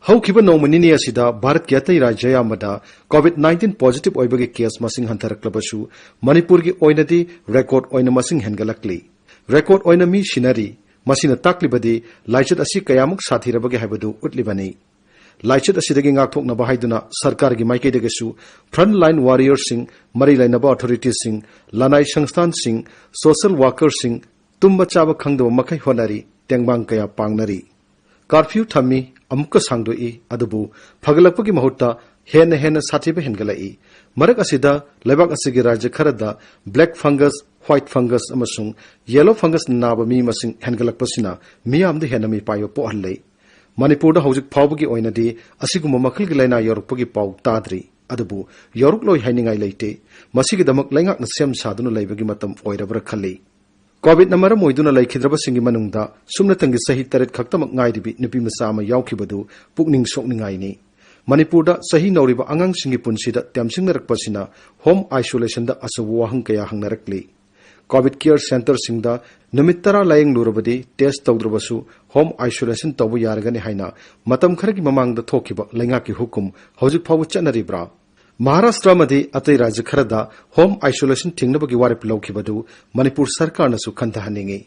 हौखिबा नौमनिनी असिदा भारत के अतै राज्य यामदा कोविड-19 पॉजिटिव ओइबगे केस मसिंग हंथरक्लबसु मणिपुर की ओइनदी रेकॉर्ड ओइना मसिंग हेनगलक्ली रेकॉर्ड ओइना मी सिनरी मसिना ताक्लिबदी लाइचत असि कयामुक साथिरबगे हाइबदु उटलिबनी लाइचत असिदगी ngaktoknaba haiduna सरकार की माइकेदगसु फ्रंट लाइन वॉरियर्स सिंग मरी लाइनबा अथॉरिटीज सिंग लानाई संस्थान सिंग सोशल वर्कर्स सिंग तुम्बा चाबा खंगदब मखै होनारी तेंगबांग कया पांगनरी कर्फ्यू थम्मी अमुक सांगदोई अदुबु फगलकपगी महुत्ता हेन हेन साथिबा हेनगलाई मरक असिदा लेबाक असिगी राज्य खरदा ब्लैक फंगस व्हाइट फंगस अमसुंग येलो फंगस नाबा मी मसिंग हेनगलकपसिना मियामदे हेनमी पायो पोहल्लै मणिपुर हौजिक फाउबगी ओइनदी असिगुम मखलगी लाइना योरपगी पाउ ताद्री अदुबु योरुकलोय हाइनिंगाय लैते मसिगिदमक लैंगाकना सेम सादुना लैबगी मतम ओइरबरा खल्लै कोविड नमरम ओइदुना लैखिद्रबसिंगी मनुंगदा सुमनतंगी सही तरेट खक्तमक गाइदिबि नुपि मसा अमा यावखिबदु पुकनिंग सोकनिंगायनि मणिपुरदा सही नौरिबा अंगांगसिंगी पुनसिदा त्यामसिंगनरकपसिना होम आइसोलेशनदा असबु वाहंग कया हंगनरकली कोविड केयर सेंटर सिंगदा नुमित 10 लायंग लुरबदी टेस्ट तौद्रबसु होम आइसोलेशन तौबु यारगनि हाइना मतम खरगी ममांगदा थोखिबा लैंगाकी हुकुम हौजिक फाउ चनरिब्रा महाराष्ट्र मधी अतै राज्य खरदा होम आइसोलेशन थिंगनबगी वारेप लौखिबदु मणिपुर सरकार नसु खंथहनिंगी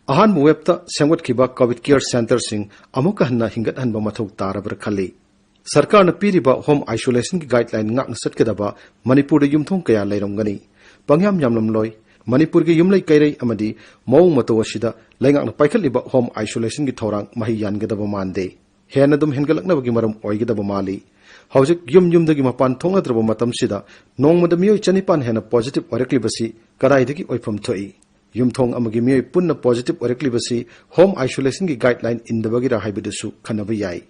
अहान वेबता सेंगवटखिबा कोविड केयर सेंटर सिंग अमुक हन्ना हिंगत हनबा मथौ तारबर खल्ली सरकार न पीरिबा होम आइसोलेशन की गाइडलाइन ngakna सटकदबा मणिपुर युमथों कया लैरंगनी पंग्याम यामलमलोय मणिपुर की युमलै कैरै अमदी मौंग मतो असिदा लैंगाकना पाइखलिबा होम आइसोलेशन की थौरांग महि यानगदबा मानदे हेन दम हेनगलकनबगी मरम ओइगदबा माली हौजिक युमदगी मपान थोंगद्रबा मतमसिदा नोंगमदा मियोय 2,000 हेन पॉजिटिव ओइरक्लिबसी कदाइदगी ओइफम थोई युमथोंग अमगी मियोय पुन्ना पॉजिटिव ओइरक्लिबसी होम आइसोलेशन की गाइडलाइन इंदबगी राहाइबदसु खनबा याय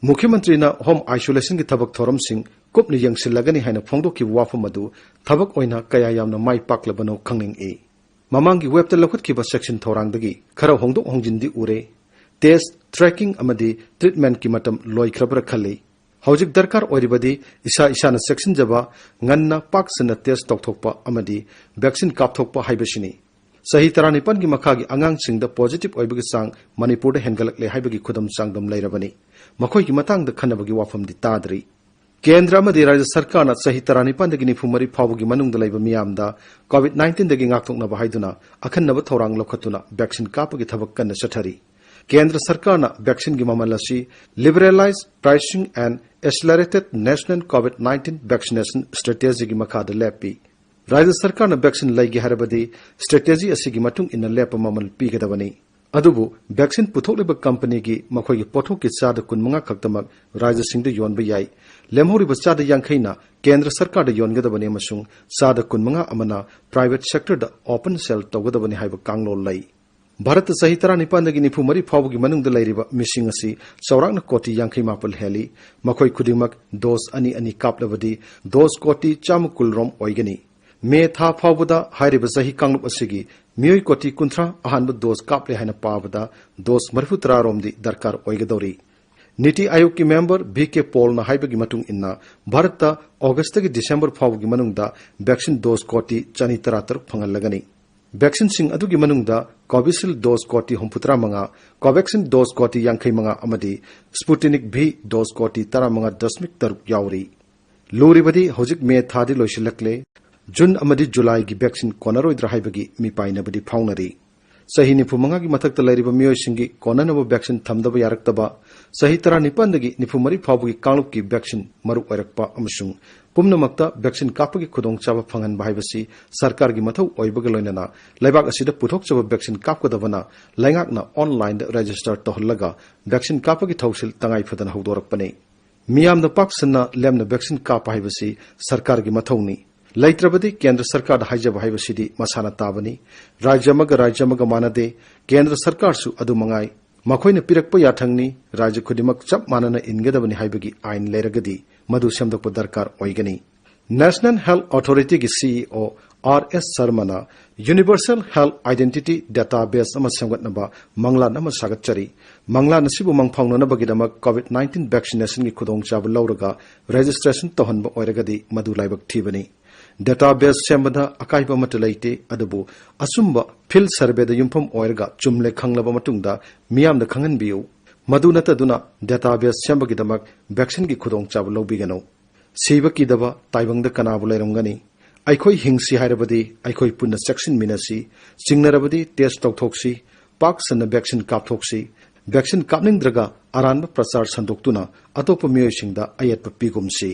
मुख्यमंत्री होम आइसोलेशन की थबक थोरम सिंह कुपन यंगसिलगनी हाइना फोंदोकी वाफम अदु थबक ओइना कया यामना माइ पाकलबनो खंगनिंग ए ममांगी वेबता लखुतखिबा सेक्शन थोरांगदगी खरा होंदोक होंजिनदी उरे टेस्ट ट्रैकिंग अमदी ट्रीटमेंट की मतम लोइख्रबरा खल्ली हौजिक दरकार ओइरिबदी इसा इसाना सेक्शन जबा ngannna पाकसना टेस्ट तौथोकपा अमदी वैक्सीन कापथोकपा हाइबसिनी सही 19 की मखागी अंगांगसिंगदा पॉजिटिव ओइबगी सांग मणिपुरदा हेनगलकले हाइबगी खुदम सांगदम लैरबनी मखोइगी मतंगदा खनबगी वाफमदी ताद्री केंद्र अमदी राज्य सरकारना सही 19 दगी 94 फाउबगी मनुंगदा लैबा मियामदा कोविड-19 दगी ngaktoknaba हाइदुना अखन्नबा थौरांग लौखतुना वैक्सीन कापगी थबक कन्ना चथरी केंद्र सरकारना वैक्सीन की ममल असी liberalise pricing and accelerated national covid vaccination strategy की मखादा लेपी राज्य सरकारना वैक्सीन लैगे हरबदी स्ट्रेटेजी असिगी मतुंग इन लेप ममल पीगदबनी अदुबु वैक्सीन पुथोकलिबा कंपनी की मखोइगी पोथोक की चाद 15 खक्तमक राज्य सिंगदा योनबा याय लेमहोरिबा चाद 50 ना केंद्र सरकारदा योनगदबनी अमसुंग चाद 15 अमना प्राइवेट सेक्टरदा ओपन सेल तौगदबनी हाइबा कांगलोल लै भारत सही 19 दगी 94 फाउबगी मनुंगदा लैरिबा मिसिंग असि चौराकना कोटी 50 हेली मखोइ खुदिमक डोज अनि अनि कापलबदी डोज कोटी 100 रोम ओइगनी मे था फाउबदा हाइरिबा सही कांगलुप असिगी मियोय कोटी 30 अहानबा डोज कापले हाइना पाबदा डोज 30 रोमदी दरकार ओइगदौरी नीति आयोग की मेंबर बीके पॉल ना हाइबगी मतुंग इन्ना भारत अगस्त की दिसंबर फाउबगी मनुंगदा वैक्सीन डोज कोटी 213 फंगलगनी वैक्सीन सिंह अदुगी मनुंगदा कोविशील्ड डोज कोटी 65 कोवैक्सीन डोज कोटी 55 अमदी स्पुटनिक भी डोज कोटी 15.3 यावरी लूरिबदी हौजिक मे थादी लोइसिलकले जून अमदी जुलाई की वैक्सीन कोनरोइद्रा हाइबगी मिपाइनबदी फाउनरी सही 95 की मथक्ता लैरिबा मियोयसिंगी कोननबो वैक्सीन थमदबा यारक्तबा सही 19 दगी 94 फाउबगी कांगलुप की वैक्सीन मरु ओइरक्पा अमसुंग पुमनमक्ता वैक्सीन कापगी खुदोंचाबा फंगनबा हाइबसी सरकार की मथौ ओइबगा लोइनना लैबाक असिदा पुथोकचबा वैक्सीन कापगदबना लैंगाकना ऑनलाइन रजिस्टर तोहलगा वैक्सीन कापगी थौसिल तंगाई फदन हौदोरकपने मियामदा पाकसना लेमना वैक्सीन कापा हाइबसी सरकार की मथौनी लैत्रबदी केंद्र सरकार हाइजबा हाइबसिदी मसाना ताबनी राज्यमग मानदे केंद्र सरकार सु अदु मंगाई मखोइना पिरक्पा याथंगनी राज्य खुदिमक चप मानना इनगदबनी हाइबगी आइन लेरगदी मधु सेमदोकपा दरकार ओइगनी नेशनल हेल्थ अथॉरिटी की सीईओ आरएस शर्माना यूनिवर्सल हेल्थ आइडेंटिटी डेटाबेस अमा सेमगतनबा मंगलान अमा सागतचरी मंगलान असिबु मंगफाउननबगीदमक कोविड-19 वैक्सीनेशन की खुदोंचाब लौरगा रजिस्ट्रेशन तोहनबा ओइरगदी मधु लाइबक थीबनी डेटाबेस सेमबदा अकाइबा मत लैते अदुबु असुंबा फील्ड सर्वे दा युमफम ओइरगा चुमले खंगलबा मतुंगदा मियामदा खंगनबियु मदु नतदुना डेटाबेस सेमबगिदमक वैक्सीन की खुदोंग चाब लौबिगनो सीब कीदबा ताइबंग द कनाबु लेरंगनी अखोई हिंसी हायरबदी अखोई पुन्ना सेक्शन मिनसी चिंगनरबदी टेस्ट तौथोक्सी पाक सन वैक्सीन कापथोक्सी वैक्सीन कापनिंद्रगा अरानब प्रचार संदोक्तुना अतोप मियोयसिंगदा अयत पिगुमसी